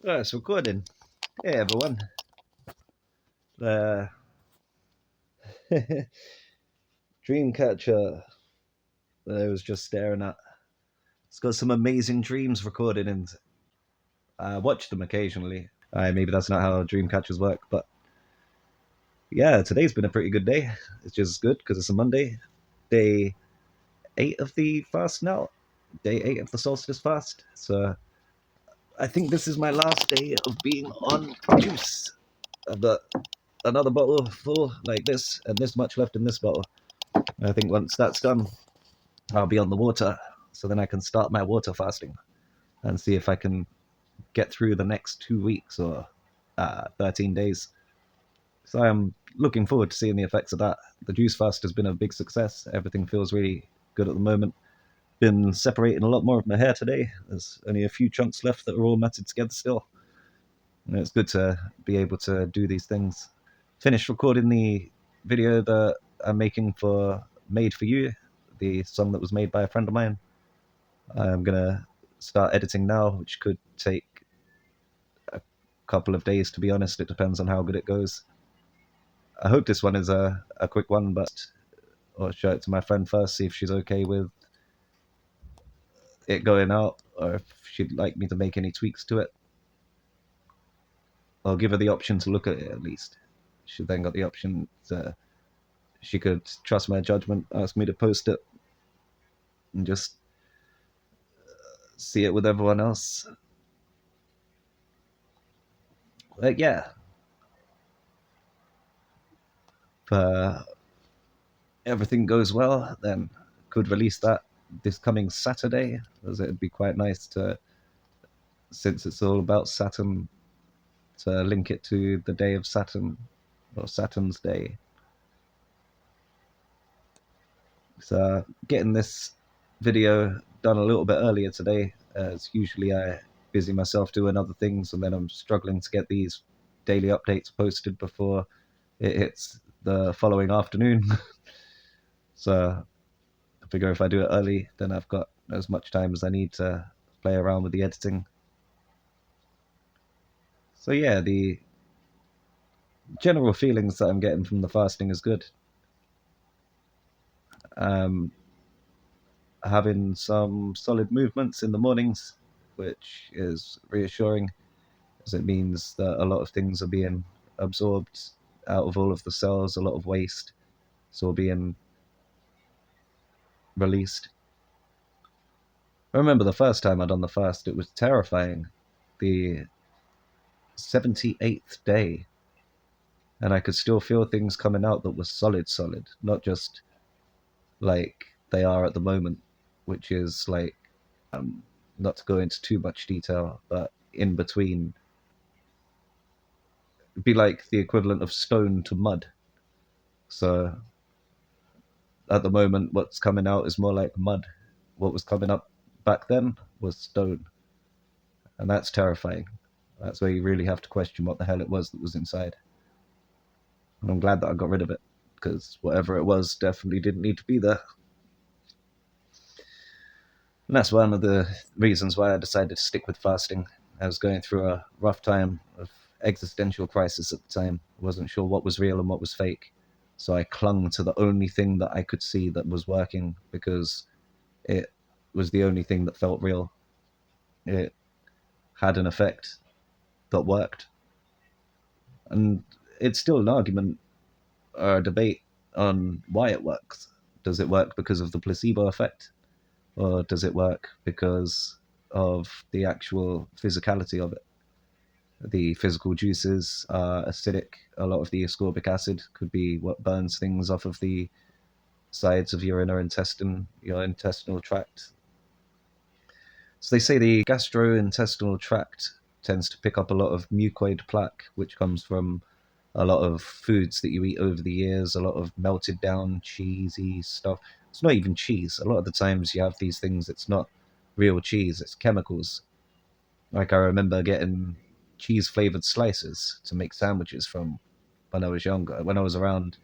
Oh, it's recording. Hey everyone. Uh, Dreamcatcher that I was just staring at. It's got some amazing dreams recorded, and I watch them occasionally. Maybe that's not how Dreamcatchers work, but yeah, today's been a pretty good day. It's just good because it's a Monday, day 8 of the fast now, day 8 of the Solstice Fast. So I think this is my last day of being on juice. I've got another bottle full like this, and this much left in this bottle. I think once that's done, I'll be on the water, so then I can start my water fasting and see if I can get through the next 2 weeks or 13 days. So I'm looking forward to seeing the effects of that. The juice fast has been a big success. Everything feels really good at the moment. Been separating a lot more of my hair today. There's only a few chunks left that are all matted together still. And it's good to be able to do these things. Finished recording the video that I'm making for Made for You, the song that was made by a friend of mine. I'm gonna start editing now, which could take a couple of days, to be honest. It depends on how good it goes. I hope this one is a quick one, but I'll show it to my friend first, see if she's okay with it going out, or if she'd like me to make any tweaks to it. I'll give her the option to look at it at least. She then got the option to, she could trust my judgment, ask me to post it, and just see it with everyone else. Like, yeah. If everything goes well, then could release that this coming Saturday, as it'd be quite nice to, since it's all about Saturn, to link it to the day of Saturn, or Saturn's day. So getting this video done a little bit earlier today, as usually I busy myself doing other things, and then I'm struggling to get these daily updates posted before it hits the following afternoon. So I figure if I do it early, then I've got as much time as I need to play around with the editing. So yeah, the general feelings that I'm getting from the fasting is good. Um, Having some solid movements in the mornings, which is reassuring, as it means that a lot of things are being absorbed out of all of the cells, a lot of waste, it's all being released. I remember the first time I'd done the fast, it was terrifying. The 78th day, and I could still feel things coming out that were solid, not just like they are at the moment, which is like, not to go into too much detail, but in between, it'd be like the equivalent of stone to mud. So at the moment, what's coming out is more like mud. What was coming up back then was stone, and that's terrifying. That's where you really have to question what the hell it was that was inside. And I'm glad that I got rid of it, because whatever it was definitely didn't need to be there. And that's one of the reasons why I decided to stick with fasting. I was going through a rough time of existential crisis at the time. I wasn't sure what was real and what was fake. So I clung to the only thing that I could see that was working, because it was the only thing that felt real. It had an effect that worked. And it's still an argument or a debate on why it works. Does it work because of the placebo effect? Or does it work because of the actual physicality of it? The physical juices are acidic. A lot of the ascorbic acid could be what burns things off of the sides of your inner intestine, your intestinal tract. So they say the gastrointestinal tract tends to pick up a lot of mucoid plaque, which comes from a lot of foods that you eat over the years, a lot of melted down cheesy stuff. It's not even cheese. A lot of the times you have these things, it's not real cheese, it's chemicals. Like I remember getting cheese flavored slices to make sandwiches from when I was younger, when I was around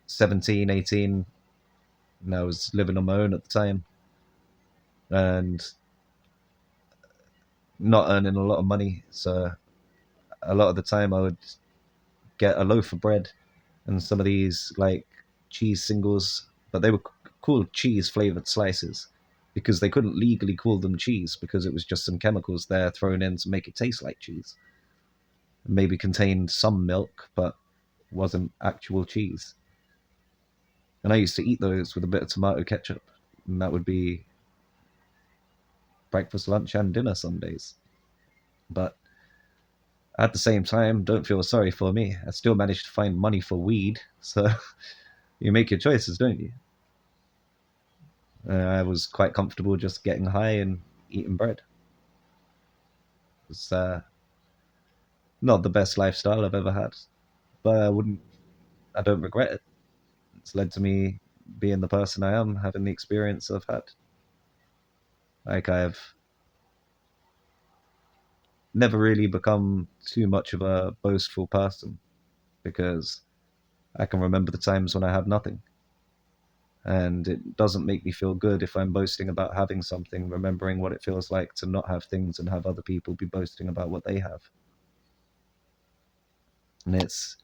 17, 18, and I was living on my own at the time. And not earning a lot of money. So a lot of the time I would get a loaf of bread and some of these like cheese singles, but they were called cheese flavored slices because they couldn't legally call them cheese because it was just some chemicals there thrown in to make it taste like cheese. Maybe contained some milk, but wasn't actual cheese. And I used to eat those with a bit of tomato ketchup, and that would be breakfast, lunch, and dinner some days. But at the same time, don't feel sorry for me. I still managed to find money for weed, so you make your choices, don't you? I was quite comfortable just getting high and eating bread. It's not the best lifestyle I've ever had, but I don't regret it. It's led to me being the person I am, having the experience I've had. Like I've never really become too much of a boastful person because I can remember the times when I had nothing. And it doesn't make me feel good if I'm boasting about having something, remembering what it feels like to not have things and have other people be boasting about what they have. And it's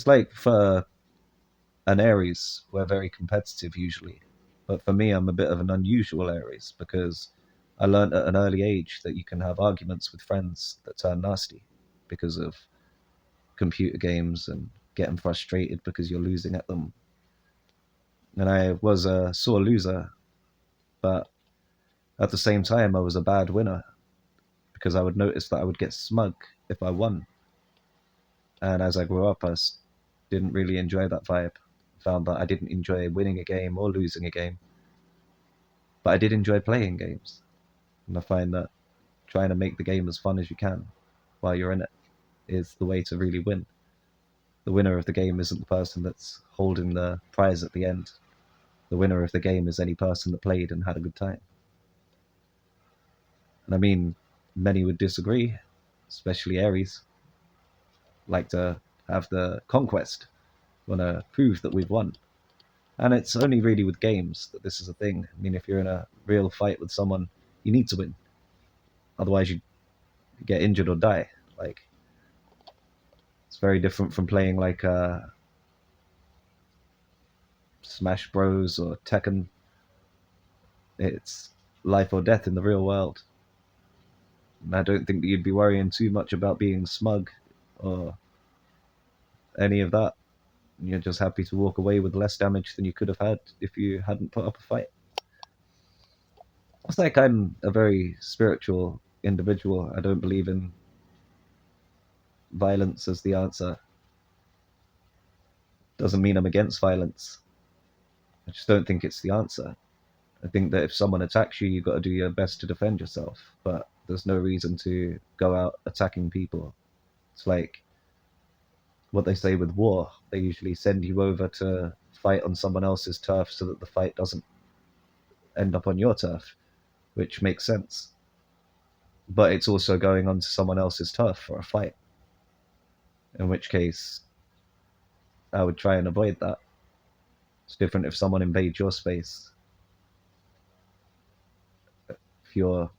like for an Aries, we're very competitive usually. But for me, I'm a bit of an unusual Aries because I learned at an early age that you can have arguments with friends that turn nasty because of computer games and getting frustrated because you're losing at them. And I was a sore loser, but at the same time, I was a bad winner because I would notice that I would get smug if I won. And as I grew up, didn't really enjoy that vibe. Found that I didn't enjoy winning a game or losing a game, but I did enjoy playing games. And I find that trying to make the game as fun as you can while you're in it is the way to really win. The winner of the game isn't the person that's holding the prize at the end. The winner of the game is any person that played and had a good time. And I mean, many would disagree, especially Aries, like to have the conquest, want to prove that we've won. And it's only really with games that this is a thing. I mean, if you're in a real fight with someone, you need to win. Otherwise, you get injured or die. Like, it's very different from playing like Smash Bros or Tekken. It's life or death in the real world. And I don't think that you'd be worrying too much about being smug or any of that. You're just happy to walk away with less damage than you could have had if you hadn't put up a fight. It's like I'm a very spiritual individual. I don't believe in violence as the answer. Doesn't mean I'm against violence. I just don't think it's the answer. I think that if someone attacks you, you've got to do your best to defend yourself. But there's no reason to go out attacking people. It's like what they say with war. They usually send you over to fight on someone else's turf so that the fight doesn't end up on your turf, which makes sense. But it's also going onto someone else's turf for a fight, in which case I would try and avoid that. It's different if someone invades your space. If you're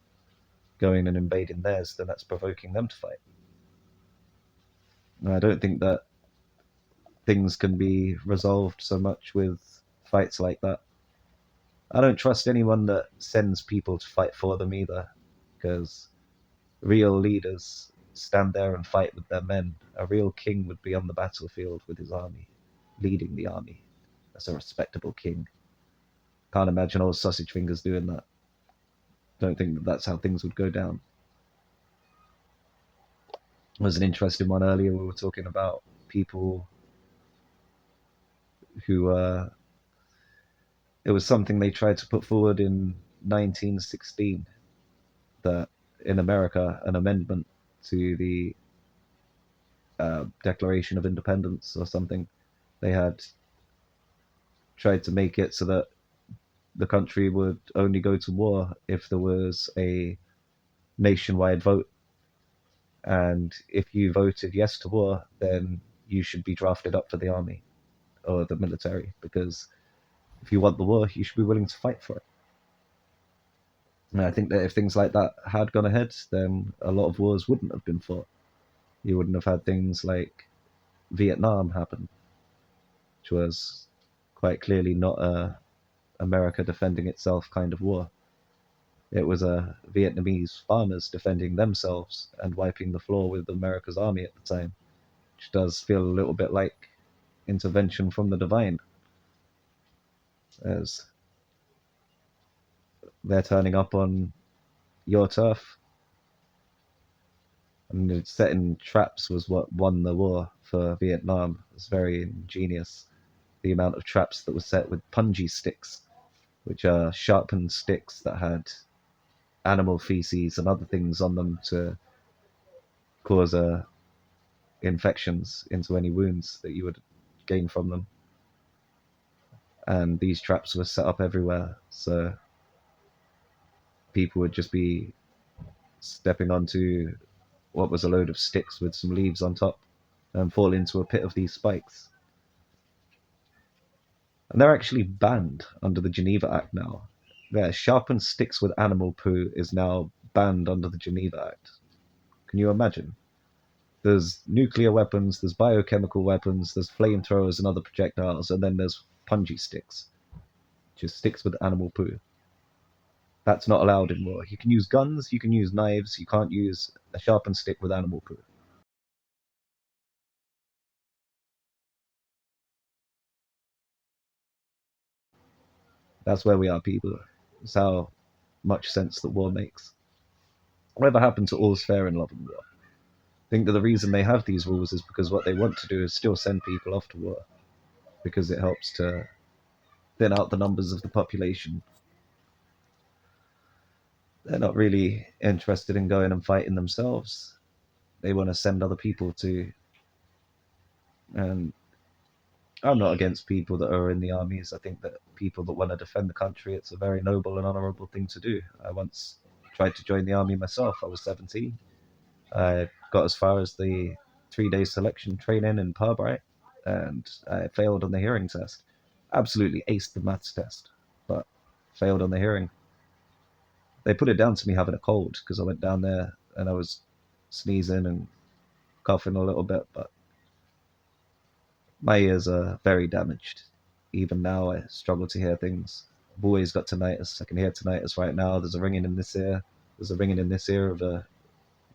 going and invading theirs, then that's provoking them to fight. And I don't think that things can be resolved so much with fights like that. I don't trust anyone that sends people to fight for them either, because real leaders stand there and fight with their men. A real king would be on the battlefield with his army, leading the army. That's a respectable king. Can't imagine old sausage fingers doing that. Don't think that that's how things would go down. There was an interesting one earlier. We were talking about people who it was something they tried to put forward in 1916 that in America an amendment to the Declaration of Independence or something, they had tried to make it so that the country would only go to war if there was a nationwide vote. And if you voted yes to war, then you should be drafted up for the army or the military, because if you want the war, you should be willing to fight for it. And I think that if things like that had gone ahead, then a lot of wars wouldn't have been fought. You wouldn't have had things like Vietnam happen, which was quite clearly not a America defending itself kind of war. It was a Vietnamese farmers defending themselves and wiping the floor with America's army at the time, which does feel a little bit like intervention from the divine, as they're turning up on your turf. And setting traps was what won the war for Vietnam. It was very ingenious. The amount of traps that were set with punji sticks, which are sharpened sticks that had animal feces and other things on them to cause infections into any wounds that you would gain from them. And these traps were set up everywhere, so people would just be stepping onto what was a load of sticks with some leaves on top and fall into a pit of these spikes. And they're actually banned under the Geneva Act now. Yeah, sharpened sticks with animal poo is now banned under the Geneva Act. Can you imagine? There's nuclear weapons, there's biochemical weapons, there's flamethrowers and other projectiles, and then there's punji sticks, just sticks with animal poo. That's not allowed in war. You can use guns, you can use knives, you can't use a sharpened stick with animal poo. That's where we are, people. It's how much sense that war makes. Whatever happened to all's fair in love and war? I think that the reason they have these rules is because what they want to do is still send people off to war, because it helps to thin out the numbers of the population. They're not really interested in going and fighting themselves. They want to send other people to. And I'm not against people that are in the armies. I think that people that want to defend the country, it's a very noble and honourable thing to do. I once tried to join the army myself. I was 17. I got as far as the 3 day selection training in Purbright, and I failed on the hearing test. Absolutely aced the maths test, but failed on the hearing. They put it down to me having a cold because I went down there and I was sneezing and coughing a little bit, but my ears are very damaged. Even now, I struggle to hear things. I've always got tinnitus. I can hear tinnitus right now. There's a ringing in this ear. There's a ringing in this ear of a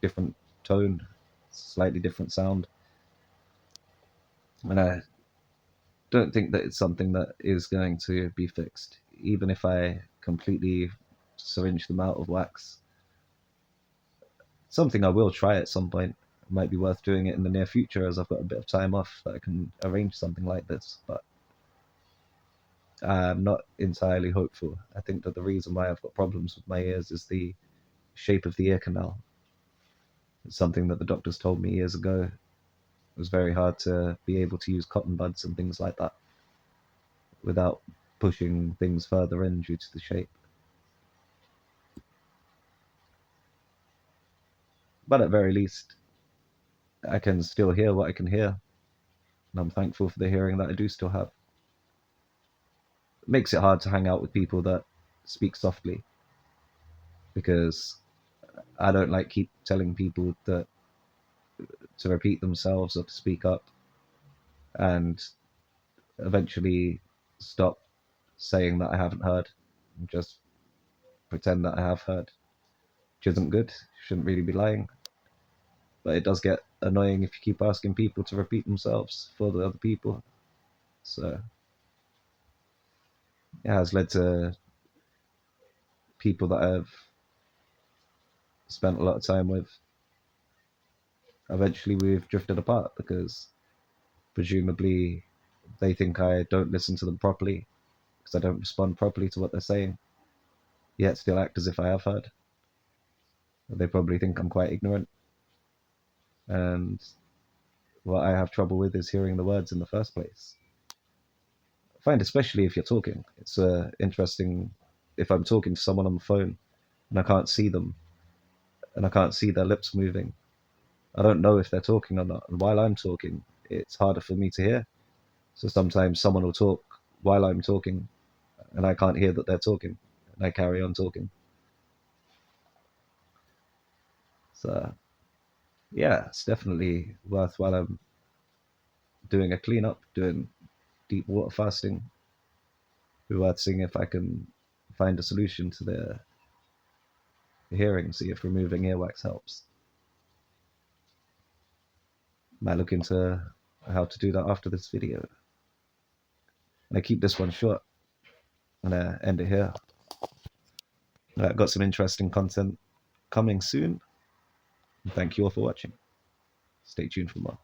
different tone, slightly different sound. And I don't think that it's something that is going to be fixed. Even if I completely syringe them out of wax, something I will try at some point. It might be worth doing it in the near future as I've got a bit of time off that I can arrange something like this. But I'm not entirely hopeful. I think that the reason why I've got problems with my ears is the shape of the ear canal. It's something that the doctors told me years ago. It was very hard to be able to use cotton buds and things like that without pushing things further in due to the shape. But at very least, I can still hear what I can hear, and I'm thankful for the hearing that I do still have. It makes it hard to hang out with people that speak softly because I don't like keep telling people that to repeat themselves or to speak up and eventually stop saying that I haven't heard and just pretend that I have heard, which isn't good. Shouldn't really be lying. But it does get annoying if you keep asking people to repeat themselves for the other people. So it has led to people that I've spent a lot of time with. Eventually, we've drifted apart because presumably they think I don't listen to them properly because I don't respond properly to what they're saying, yet still act as if I have heard. They probably think I'm quite ignorant. And what I have trouble with is hearing the words in the first place. I find, especially if you're talking, it's interesting if I'm talking to someone on the phone and I can't see them and I can't see their lips moving. I don't know if they're talking or not. And while I'm talking, it's harder for me to hear. So sometimes someone will talk while I'm talking and I can't hear that they're talking and I carry on talking. So yeah, it's definitely worthwhile. I'm doing a cleanup, doing deep water fasting. Be worth seeing if I can find a solution to the hearing, see if removing earwax helps. Might look into how to do that after this video. And I keep this one short. I'm gonna end it here. Got some interesting content coming soon. And thank you all for watching. Stay tuned for more.